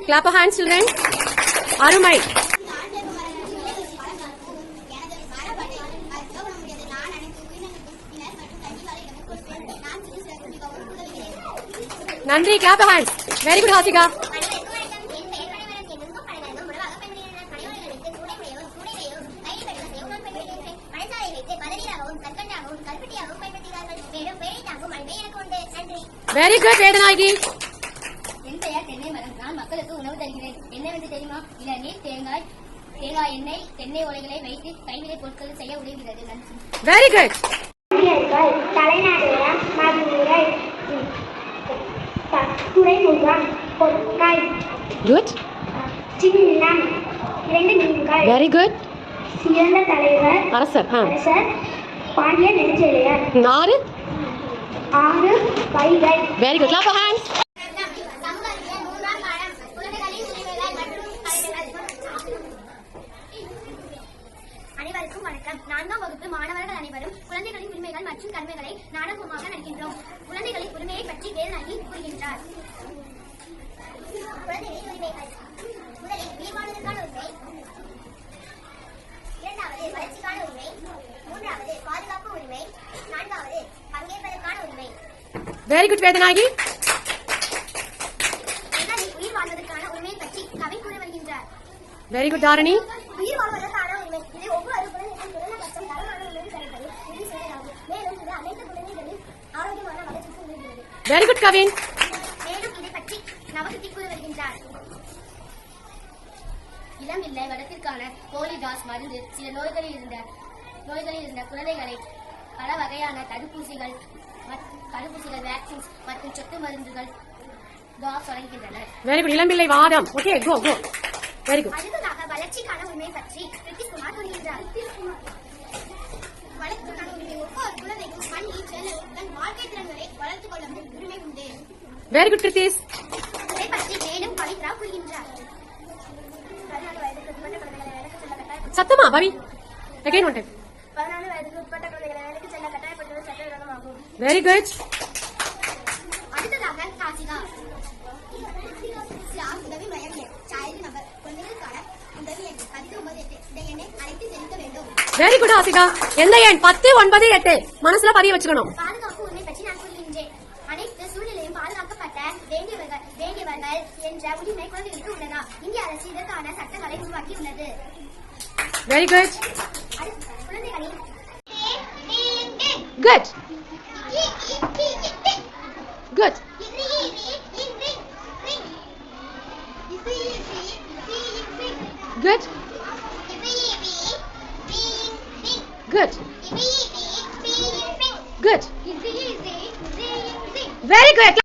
Clap your hands, children. Arumai. Nandri, clap your hands. Very good, Hasika. Very good, Vedanagi. மக்களுக்கு உணவு தருகிறேன். என்னவென்று தெரியுமா? இளநீர், தேங்காய், தேங்காய் எண்ணெய், தென்னை ஓலைகளை வைத்து கைவினை பொருட்கள் செய்ய உதவுகிறது. நன்றி. Very good. தலைநகரம் மதுரை, துறைமுகம், பொற்காய். Good. சின்னம், 2 மீன்கள். Very good. சிறந்த தலைவர் அரசர். Pandya Nedunchezhiyan. 6 Vaigai. Very good. Clap your hands. அனைவருக்கும் வணக்கம். 4ஆம் வகுப்பு மாணவர்கள் அனைவரும் குழந்தைகளின் உரிமைகள் மற்றும் கடமைகளை நாடகமாக நடிக்கின்றோம். குழந்தைகளின் உரிமையை பற்றி வேதனாகி கூறுகின்றார். குழந்தைகளின் உரிமைகள்: முதலில் உயிர் வாழ்வதற்கான உரிமை, 2வது வளர்ச்சிக்கான உரிமை, 3வது பாதுகாப்பு உரிமை, 4வது பங்கேற்பதற்கான உரிமை. Very good, Vedanagi. உயிர் வாழ்வதற்கான உரிமையை பற்றி கவி கூற வருகின்றார். Very good, Dharani. உயிர் வாழ்வதற்கான உரிமை இது ஒவ்வொரு குழந்தைக்கும் குறைந்தபட்சம் தரமான உணவு கிடைப்பது உறுதி செய்வதாகும். மேலும் இது அனைத்து குழந்தைகளின் ஆரோக்கியமான வளர்ச்சிக்கு உதவுகிறது. Very good, Kavin. மேலும் இதை பற்றி நவசுத்தி கூற வருகின்றார். இளம் இல்லை வளத்திற்கான போலிடாஸ் மருந்து சில நோய்களில் இருந்த குழந்தைகளை பல வகையான தடுப்பூசிகள் வேக்சின்ஸ் மற்றும் சொட்டு மருந்துகள் தொடங்குகின்றன. Very good. இளம்பிள்ளை வாதம். Okay, go. Very good. அடுத்ததாக வளர்ச்சிக்கான உரிமை பற்றி பிரித்திஷ்குமார் கூறுகின்றார். வளர்ச்சிக்கான உரிமை ஒவ்வொரு குழந்தைக்கும் பள்ளி செல்லும் தன் வாழ்க்கை திறன்களை வளர்த்துக் கொள்ள உரிமை உண்டு. Very good, Pritish. இதை பற்றி மேலும் பவித்ரா கூறுகின்றார். 14 வயதுக்கு உட்பட்ட குழந்தைகளை வேலைக்கு செல்ல கட்டாயப்படுத்துவது. சத்தமா பவி. Again one time. 14 வயதுக்கு உட்பட்ட குழந்தைகளை வேலைக்கு செல்ல கட்டாயப்படுத்துவது சட்டவிரோதமாகும். Very good. அடுத்ததாக காசிகா. உதவி மையம் சைல்டு நம்பர் குழந்தைகளுக்கான உதவி எண் 1098 இந்த எண்ணை அழைத்து செலுத்த வேண்டும். Very good, Hasika. எந்த எண்? 1098. மனசுல பதிய வச்சுக்கணும். பாதுகாப்பு உரிமை பற்றி நான் கூறுகின்றேன். அனைத்து சூழ்நிலையும் பாதுகாக்கப்பட்ட வேண்டியவர்கள் என்ற உரிமை குழந்தைகளுக்கு உள்ளதா? இந்திய அரசு இதற்கான சட்டங்களை உருவாக்கி உள்ளது. Very good. குழந்தைகளின் Good. Good. Good. Good. Good. Very good.